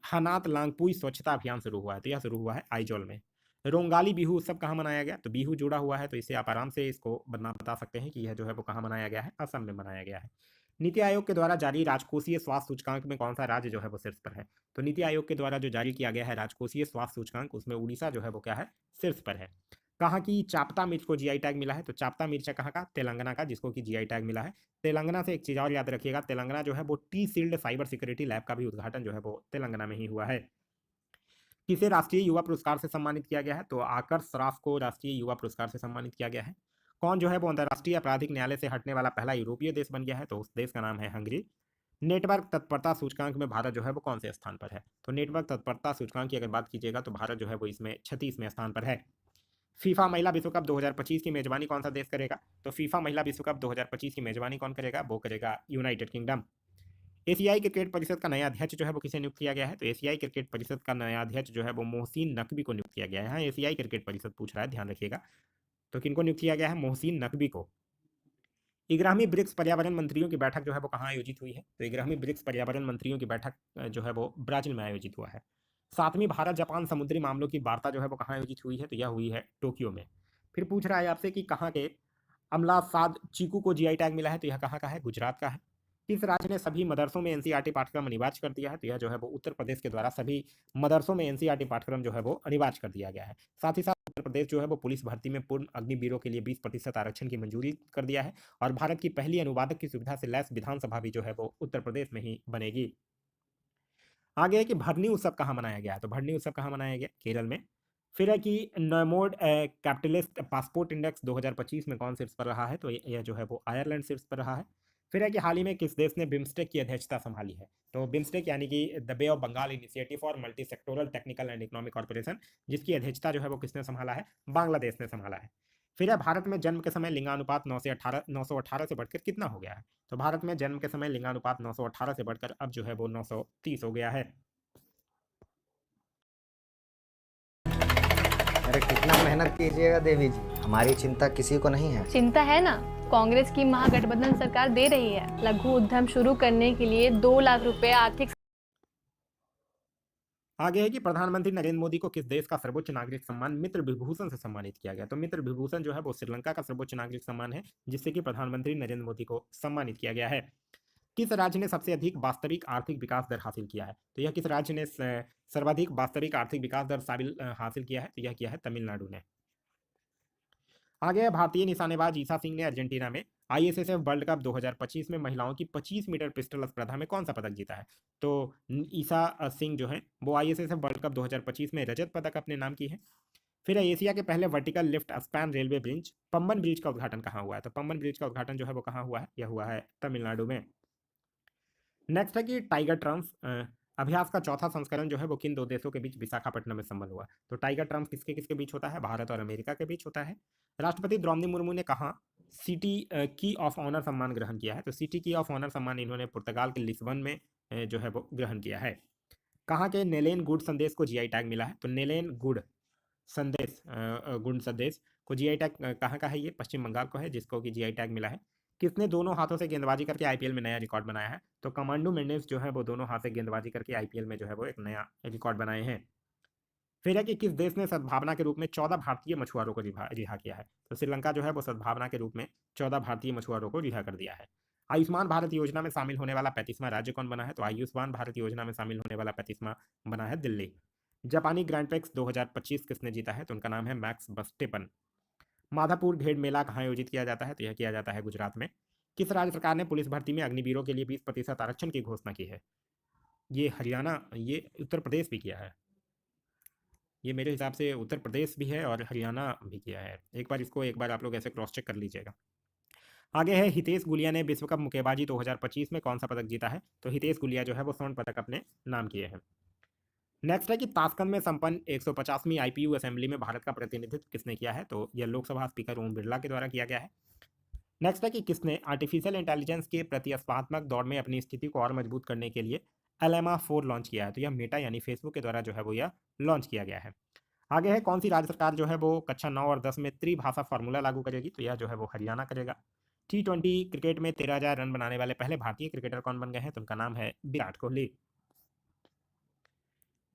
हनात लांगपुई स्वच्छता अभियान शुरू हुआ है, तो यह शुरू हुआ है आइजोल में। रोंगाली बिहू उत्सव कहाँ मनाया गया? तो बिहू जुड़ा हुआ है, तो इससे आप आराम से इसको बता सकते हैं कि यह जो है वो कहाँ मनाया गया है, असम में मनाया गया है। नीति आयोग के द्वारा जारी राजकोषीय स्वास्थ्य सूचकांक में कौन सा राज्य जो है वो शीर्ष पर है? तो नीति आयोग के द्वारा जो जारी किया गया है राजकोषीय स्वास्थ्य सूचकांक, उसमें उड़ीसा जो है वो क्या है, शीर्ष पर है। कहाँ की चापता मिर्च को जीआई टैग मिला है? तो चापता मिर्च है कहाँ का? तेलंगाना का, जिसको कि जीआई टैग मिला है। तेलंगाना से एक चीज और याद रखिएगा, तेलंगाना जो है वो T sealed cyber security lab का भी उद्घाटन जो है वो तेलंगाना में ही हुआ है। किसे राष्ट्रीय युवा पुरस्कार से सम्मानित किया गया है? तो आकर सराफ को राष्ट्रीय युवा पुरस्कार से सम्मानित किया गया है। कौन जो है वो अंतर्राष्ट्रीय आपराधिक न्यायालय से हटने वाला पहला यूरोपीय देश बन गया है? तो उस देश का नाम है हंगरी। नेटवर्क तत्परता सूचकांक में भारत जो है वो कौन से स्थान पर है? तो नेटवर्क तत्परता सूचकांक की अगर बात कीजिएगा तो भारत जो है वो इसमें 36वें स्थान पर है। फीफा महिला विश्व कप 2025 की मेजबानी कौन सा देश करेगा? तो फीफा महिला विश्व कप 2025 की मेजबानी कौन करेगा? वो करेगा यूनाइटेड किंगडम। एशियाई क्रिकेट परिषद का नया अध्यक्ष जो है वो किसे नियुक्त किया गया है? तो एशियाई क्रिकेट परिषद का नया अध्यक्ष जो है वो मोहसिन नकवी को नियुक्त किया गया है। हाँ, एशियाई क्रिकेट परिषद पूछ रहा है, ध्यान रखिएगा। तो किनको नियुक्त किया गया है? मोहसिन नकवी को। 11वीं ब्रिक्स पर्यावरण मंत्रियों की बैठक जो है वो कहाँ आयोजित हुई है? तो 11वीं ब्रिक्स पर्यावरण मंत्रियों की बैठक जो है वो ब्राजील में आयोजित हुआ है। 7वीं भारत जापान समुद्री मामलों की वार्ता जो है वो कहाँ आयोजित हुई है? तो यह हुई है टोक्यो में। फिर पूछ रहा है आपसे कि कहाँ के अमला साद चीकू को जीआई टैग मिला है? तो यह कहाँ का है? गुजरात का है। किस राज्य ने सभी मदरसों में एनसीईआरटी पाठ्यक्रम अनिवार्य कर दिया है? तो यह जो है वो उत्तर प्रदेश के द्वारा सभी मदरसों में एनसीईआरटी पाठ्यक्रम जो है वो अनिवार्य कर दिया गया है। साथ ही साथ उत्तर प्रदेश जो है वो पुलिस भर्ती में पूर्ण अग्निवीरों के लिए 20% आरक्षण की मंजूरी कर दिया है। और भारत की पहली अनुवादक की सुविधा से लैस विधानसभा भी जो है वो उत्तर प्रदेश में ही बनेगी। आगे है कि भरनी उत्सव कहाँ मनाया गया है? तो भरनी उत्सव कहाँ मनाया गया? केरल में। फिर है कि नॉर्मोड कैपिटलिस्ट पासपोर्ट इंडेक्स 2025 में कौन शीर्ष पर रहा है? तो यह जो है वो आयरलैंड शीर्ष पर रहा है। फिर है कि हाल ही में किस देश ने बिम्स्टेक की अध्यक्षता संभाली है? तो बिम्स्टेक यानी कि the bay of Bengal initiative for multi sectoral technical and economic corporation, जिसकी अध्यक्षता जो है वो किसने संभाला है? बांग्लादेश ने संभाला है। फिर है भारत में जन्म के समय लिंगानुपात 918 से बढ़कर कितना हो गया है? तो भारत में जन्म के समय लिंगानुपात 918 से बढ़कर अब जो है वो 930 हो गया है। अरे कितना मेहनत कीजिएगा देवी जी, हमारी चिंता किसी को नहीं है। चिंता है ना, कांग्रेस की महागठबंधन सरकार दे रही है। लघु उद्यम शुरू करने के लिए 2 लाख रुपए आर्थिक। आगे है कि प्रधानमंत्री नरेंद्र मोदी को किस देश का सर्वोच्च नागरिक सम्मान मित्र विभूषण से सम्मानित किया गया? तो मित्र विभूषण जो है वो श्रीलंका का सर्वोच्च नागरिक सम्मान है, जिससे कि प्रधानमंत्री नरेंद्र मोदी को सम्मानित किया गया है। किस राज्य ने सबसे अधिक वास्तविक आर्थिक विकास दर हासिल किया है? तो यह किस राज्य ने सर्वाधिक वास्तविक आर्थिक विकास दर हासिल किया है? तो यह किया है तमिलनाडु ने। आगे है भारतीय निशानेबाज ईसा सिंह ने अर्जेंटीना में आईएसएसएफ वर्ल्ड कप 2025 में महिलाओं की 25 मीटर पिस्टल स्पर्धा में कौन सा पदक जीता है? तो ईसा सिंह जो है वो आईएसएसएफ वर्ल्ड कप 2025 में रजत पदक अपने नाम की है। फिर है एशिया के पहले vertical lift span railway bridge Pamban bridge का उद्घाटन कहाँ हुआ है? तो पंबन ब्रिज का उद्घाटन जो है वो कहाँ हुआ है? यह हुआ है तमिलनाडु में। नेक्स्ट है कि टाइगर ट्रम्प अभ्यास का चौथा संस्करण जो है वो किन दो देशों के बीच विशाखापट्टनम में संपन्न हुआ? तो टाइगर ट्रम्प किसके किसके बीच होता है? भारत और अमेरिका के बीच होता है। राष्ट्रपति द्रौपदी मुर्मू ने कहा सिटी की ऑफ ऑनर सम्मान ग्रहण किया है? तो सिटी की ऑफ ऑनर सम्मान इन्होंने पुर्तगाल के लिस्बन में जो है वो ग्रहण किया है। कहाँ के नेलेन गुड संदेश को जीआई टैग मिला है? तो नेलेन गुड संदेश गुण संदेश को जीआई टैग कहाँ का है? ये पश्चिम बंगाल को है, जिसको कि जीआई टैग मिला है। किसने दोनों हाथों से गेंदबाजी करके आईपीएल में नया रिकॉर्ड बनाया है? तो कमांडो मेंडिस जो है वो दोनों हाथ से गेंदबाजी करके आईपीएल में जो है वो एक नया रिकॉर्ड बनाए हैं। फिर है कि किस देश ने सद्भावना के रूप में 14 भारतीय मछुआरों को रिहा किया है? तो श्रीलंका जो है वो सद्भावना के रूप में 14 भारतीय मछुआरों को रिहा कर दिया है। आयुष्मान भारत योजना में शामिल होने वाला 35वां राज्य कौन बना है? तो आयुष्मान भारत योजना में शामिल होने वाला 35वां बना है दिल्ली। जापानी ग्रैंड प्रिक्स 2025 किसने जीता है? तो उनका नाम है मैक्स बस्टेपन। माधापुर घेड़ मेला कहाँ आयोजित किया जाता है? तो यह किया जाता है गुजरात में। किस राज्य सरकार ने पुलिस भर्ती में अग्निवीरों के लिए 20% आरक्षण की घोषणा की है? ये हरियाणा, ये उत्तर प्रदेश भी किया है। ये मेरे हिसाब से उत्तर प्रदेश भी है और हरियाणा भी किया है। एक बार आप लोग ऐसे क्रॉस चेक कर लीजिएगा। आगे है हितेश गुलिया ने विश्व कप मुक्केबाजी 2025 में कौन सा पदक जीता है? तो हितेश गुलिया जो है वो स्वर्ण पदक अपने नाम किए हैं। नेक्स्ट है कि ताशकंद में संपन्न 150वीं आईपीयू असेंबली में भारत का प्रतिनिधित्व किसने किया है? तो यह लोकसभा स्पीकर ओम बिरला के द्वारा किया गया है। नेक्स्ट है कि किसने आर्टिफिशियल इंटेलिजेंस के प्रतिस्पर्धात्मक दौर में अपनी स्थिति को और मजबूत करने के लिए एलेमा 4 लॉन्च किया है? तो यह मेटा यानी फेसबुक के द्वारा जो है वो यह लॉन्च किया गया है। आगे है कौन सी राज्य सरकार जो है वो कक्षा 9 और 10 में त्रिभाषा फार्मूला लागू करेगी? तो यह जो है वो हरियाणा करेगा। T20 क्रिकेट में 13,000 रन बनाने वाले पहले भारतीय क्रिकेटर कौन बन गए हैं? तो उनका नाम है विराट कोहली।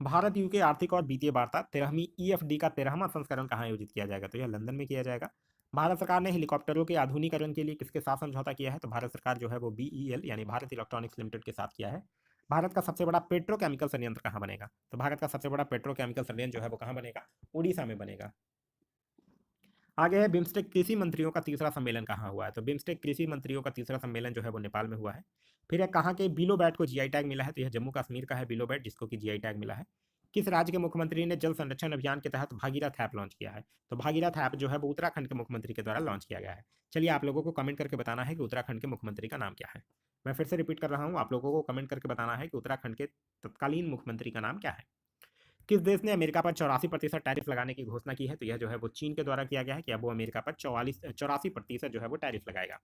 भारत यूके आर्थिक और वित्तीय वार्ता 13वीं EFD का 13वां संस्करण कहाँ आयोजित किया जाएगा? तो यह लंदन में किया जाएगा। भारत सरकार ने हेलीकॉप्टरों के आधुनिकीकरण के लिए किसके साथ समझौता किया है? तो भारत सरकार जो है वो BEL यानी भारत इलेक्ट्रॉनिक्स लिमिटेड के साथ किया है। भारत का सबसे बड़ा पेट्रोकेमिकल संयंत्र कहाँ बनेगा? तो भारत का सबसे बड़ा पेट्रोकेमिकल संयंत्र जो है वो कहाँ बनेगा? उड़ीसा में बनेगा। आगे है बिम्स्टेक कृषि मंत्रियों का तीसरा सम्मेलन कहाँ हुआ है? तो बिम्स्टेक कृषि मंत्रियों का तीसरा सम्मेलन जो है वो नेपाल में हुआ है। फिर है कहाँ के बिलोबैट को GI टैग मिला है? तो यह जम्मू कश्मीर का है बिलोबैट, जिसको कि GI टैग मिला है। किस राज्य के मुख्यमंत्री ने जल संरक्षण अभियान के तहत भागीरथ ऐप लॉन्च किया है? तो भागीरथ ऐप जो है वो उत्तराखंड के मुख्यमंत्री के द्वारा लॉन्च किया गया है। चलिए आप लोगों को कमेंट करके बताना है कि उत्तराखंड के मुख्यमंत्री का नाम क्या है। मैं फिर से रिपीट कर रहा हूँ, आप लोगों को कमेंट करके बताना है कि उत्तराखंड के तत्कालीन मुख्यमंत्री का नाम क्या है। किस देश ने अमेरिका पर 84% टैरिफ लगाने की घोषणा की है? तो यह जो है वो चीन के द्वारा किया गया है कि अब वो अमेरिका पर 84% जो है वो टैरिफ लगाएगा।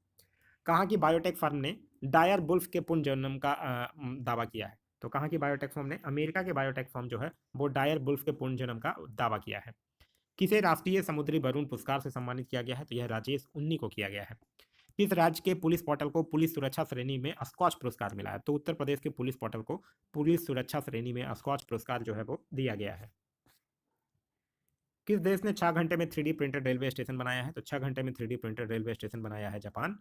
कहाँ की बायोटेक फर्म ने डायर बुल्फ के पुनर्जन्म का दावा किया है? तो कहाँ की बायोटेक फर्म ने? अमेरिका के बायोटेक फर्म जो है वो डायर बुल्फ के पुनर्जन्म का दावा किया है। किसे राष्ट्रीय समुद्री वरुण पुरस्कार से सम्मानित किया गया है? तो यह राजेश उन्नी को किया गया है। किस राज्य के पुलिस पोर्टल को पुलिस सुरक्षा श्रेणी में स्कॉच पुरस्कार मिला है? तो उत्तर प्रदेश के पुलिस पोर्टल को पुलिस सुरक्षा श्रेणी में स्कॉच पुरस्कार जो है वो दिया गया है। किस देश ने 6 घंटे में 3D प्रिंटेड रेलवे स्टेशन बनाया है? तो 6 घंटे में 3D प्रिंटेड रेलवे स्टेशन बनाया है जापान।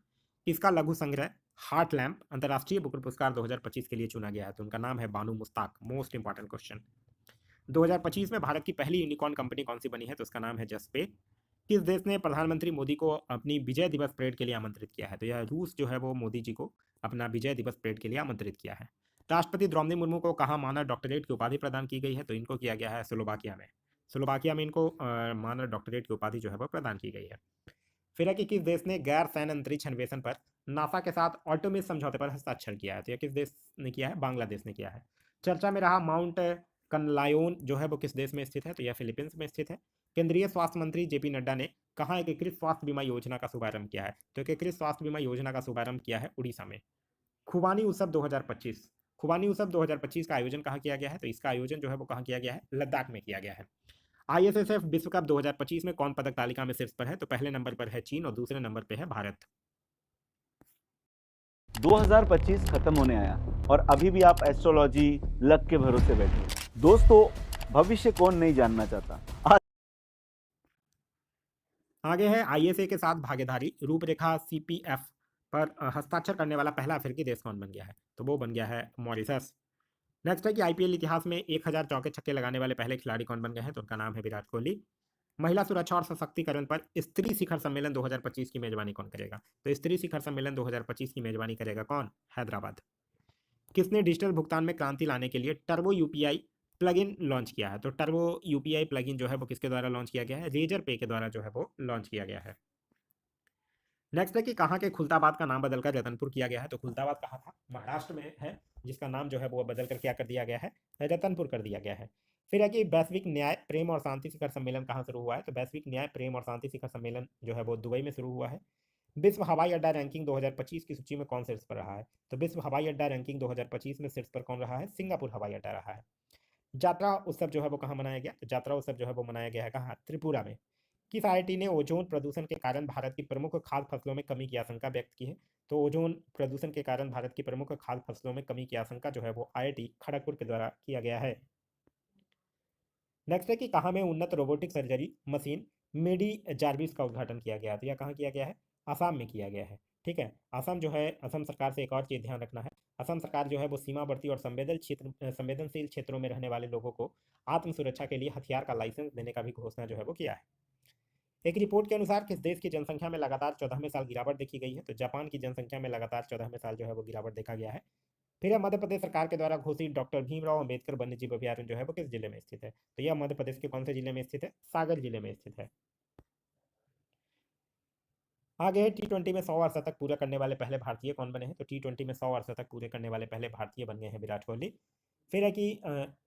इसका लघु संग्रह हार्ट लैम्प अंतर्राष्ट्रीय बुकर पुरस्कार 2025 के लिए चुना गया है। तो उनका नाम है Banu Mushtaq. Most important question. 2025 में भारत की पहली यूनिकॉर्न कंपनी कौन सी बनी है? तो उसका नाम है जसपे। किस देश ने प्रधानमंत्री मोदी को अपनी विजय दिवस परेड के लिए आमंत्रित किया है? तो यह रूस जो है वो मोदी जी को अपना विजय दिवस परेड के लिए आमंत्रित किया है। राष्ट्रपति द्रौपदी मुर्मू को कहाँ मानव डॉक्टरेट की उपाधि प्रदान की गई है? तो इनको किया गया है स्लोवाकिया में। स्लोवाकिया में इनको मानव डॉक्टरेट की उपाधि जो है वो प्रदान की गई है। फिर है कि किस देश ने गैर सैन्य अंतरिक्ष अन्वेषण पर नासा के साथ ऑटोमिस समझौते पर हस्ताक्षर किया है? तो यह किस देश ने किया है? बांग्लादेश ने किया है। चर्चा में रहा माउंट कनलायोन जो है वो किस देश में स्थित है? तो यह फिलीपींस में स्थित है। केंद्रीय स्वास्थ्य मंत्री JP नड्डा ने कहाँ एकीकृत स्वास्थ्य बीमा योजना का शुभारंभ किया है? तो एकीकृत स्वास्थ्य बीमा योजना का शुभारंभ किया है उड़ीसा में। खुबानी उत्सव 2025, खुबानी उत्सव 2025 का आयोजन कहाँ किया गया है? तो इसका आयोजन जो है वो कहाँ किया गया है? लद्दाख में किया गया है। ISSF विश्व कप 2025 में कौन पदक तालिका में शीर्ष पर है? तो पहले नंबर पर है चीन और दूसरे नंबर पर है भारत। 2025 खत्म होने आया और अभी भी आप एस्ट्रोलॉजी लक के भरोसे बैठे हो। दोस्तों, भविष्य कौन नहीं जानना चाहता। आगे है ISA के साथ भागीदारी रूपरेखा CPF पर हस्ताक्षर करने वाला पहला अफ्रीकी देश कौन बन गया है? तो वो बन गया है मॉरिशस। नेक्स्ट है कि IPL इतिहास में 1000 चौके छक्के लगाने वाले पहले खिलाड़ी कौन बन गए हैं? तो उनका नाम है विराट कोहली। महिला सुरक्षा और सशक्तिकरण पर स्त्री शिखर सम्मेलन 2025 की मेजबानी कौन करेगा? तो स्त्री शिखर सम्मेलन 2025 की मेजबानी करेगा कौन? हैदराबाद। किसने डिजिटल भुगतान में क्रांति लाने के लिए टर्बो UPI प्लगइन लॉन्च किया है? तो टर्बो UPI प्लगइन जो है वो किसके द्वारा लॉन्च किया गया है? रेजर पे के द्वारा जो है वो लॉन्च किया गया है। नेक्स्ट है कि कहाँ के खुलताबाद का नाम बदलकर रतनपुर किया गया है? तो खुलताबाद कहाँ था? महाराष्ट्र में है, जिसका नाम जो है वो बदलकर क्या कर दिया गया है? रतनपुर कर दिया गया है। फिर है कि वैश्विक न्याय प्रेम और शांति शिखर सम्मेलन कहाँ शुरू हुआ है? तो वैश्विक न्याय प्रेम और शांति शिखर सम्मेलन जो है वो दुबई में शुरू हुआ है। विश्व हवाई अड्डा रैंकिंग 2025 की सूची में कौन शीर्ष पर रहा है? तो विश्व हवाई अड्डा रैंकिंग 2025 में शीर्ष पर कौन रहा है? सिंगापुर हवाई अड्डा रहा है। यात्रा उत्सव जो है वो कहाँ मनाया गया? तो यात्रा उत्सव जो है वो मनाया गया है कहाँ? त्रिपुरा में। किस IIT ने ओजोन प्रदूषण के कारण भारत की प्रमुख खाद्य फसलों में कमी की आशंका व्यक्त की है? तो ओजोन प्रदूषण के कारण भारत की प्रमुख खाद्य फसलों में कमी की आशंका जो है वो IIT खड़गपुर के द्वारा किया गया है। नेक्स्ट है कि कहाँ में उन्नत रोबोटिक सर्जरी मशीन मेडी जार्विस का उद्घाटन किया गया? तो यह कहाँ किया गया है? आसाम में किया गया है। ठीक है, असम जो है, असम सरकार से एक और चीज़ ध्यान रखना है, असम सरकार जो है वो सीमावर्ती और संवेदनशील क्षेत्रों में रहने वाले लोगों को आत्म सुरक्षा के लिए हथियार का लाइसेंस देने का भी घोषणा जो है वो किया है। एक रिपोर्ट के अनुसार किस देश की जनसंख्या में लगातार 14वें साल गिरावट देखी गई है? तो जापान की जनसंख्या में लगातार 14वें साल जो है वो गिरावट देखा गया है। फिर है मध्य प्रदेश सरकार के द्वारा घोषित डॉक्टर भीमराव अंबेडकर वन्यजीव अभयारण्य जो है वो किस जिले में स्थित है? तो यह मध्य प्रदेश के कौन से जिले में स्थित है? सागर जिले में स्थित है। आगे है T20 में 100 अर्धशतक पूरा करने वाले पहले भारतीय कौन बने हैं? तो T20 में 100 अर्धशतक पूरे करने वाले पहले भारतीय बन गए हैं विराट कोहली। फिर है कि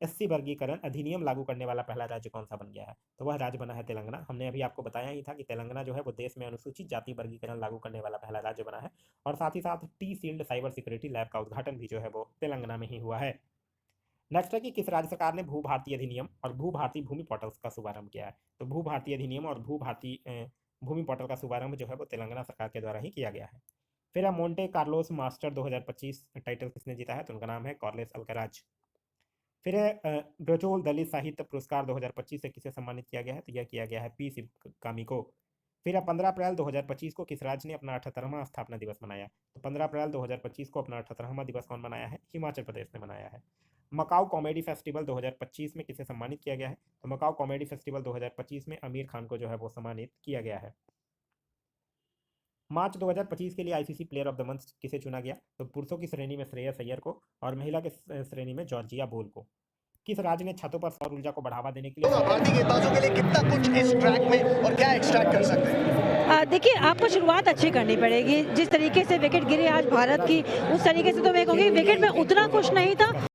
SC वर्गीकरण अधिनियम लागू करने वाला पहला राज्य कौन सा बन गया है? तो वह राज्य बना है तेलंगाना। हमने अभी आपको बताया ही था कि तेलंगाना जो है वो देश में अनुसूचित जाति वर्गीकरण लागू करने वाला पहला राज्य बना है, और साथ ही साथ T-Shield साइबर सिक्योरिटी लैब का उद्घाटन भी जो है वो तेलंगाना में ही हुआ है। नेक्स्ट है कि किस राज्य सरकार ने भू भारतीय अधिनियम और भू भारतीय भूमि पोर्टल का शुभारंभ किया है? तो भू भारतीय अधिनियम और भू भारतीय भूमि पोर्टल का शुभारंभ जो है वो तेलंगाना सरकार के द्वारा ही किया गया है। फिर है मोंटे कार्लोस मास्टर 2025 टाइटल किसने जीता है? तो उनका नाम है कार्लोस अल्कराज। फिर ब्रजोल दलित साहित्य पुरस्कार 2025 से किसे सम्मानित किया गया है? तो यह किया गया है पी शिवकामी को। फिर 15 अप्रैल 2025 को किस राज्य ने अपना 78वां स्थापना दिवस मनाया? तो 15 अप्रैल 2025 को अपना 78वां दिवस कौन मनाया है? हिमाचल प्रदेश ने मनाया है। मकाऊ कॉमेडी फेस्टिवल 2025 में किसे सम्मानित किया गया है? तो मकाऊ कॉमेडी फेस्टिवल 2025 में आमिर खान को जो है वो सम्मानित किया गया है। मार्च 2025 के लिए ICC player of the month किसे चुना गया? तो पुरुषों की श्रेणी में श्रेयस अय्यर को और महिला के श्रेणी में जॉर्जिया बोल को। किस राज्य ने छतों पर सौर ऊर्जा को बढ़ावा देने के लिए भारतीय गेंदबाजों के लिए कितना कुछ इस ट्रैक में और क्या एक्सट्रैक्ट कर सकते हैं? देखिए, आपको शुरुआत अच्छी करनी पड़ेगी। जिस तरीके से विकेट गिरी आज भारत की, उस तरीके से तो मैं कहूँगी विकेट में उतना खुश नहीं था।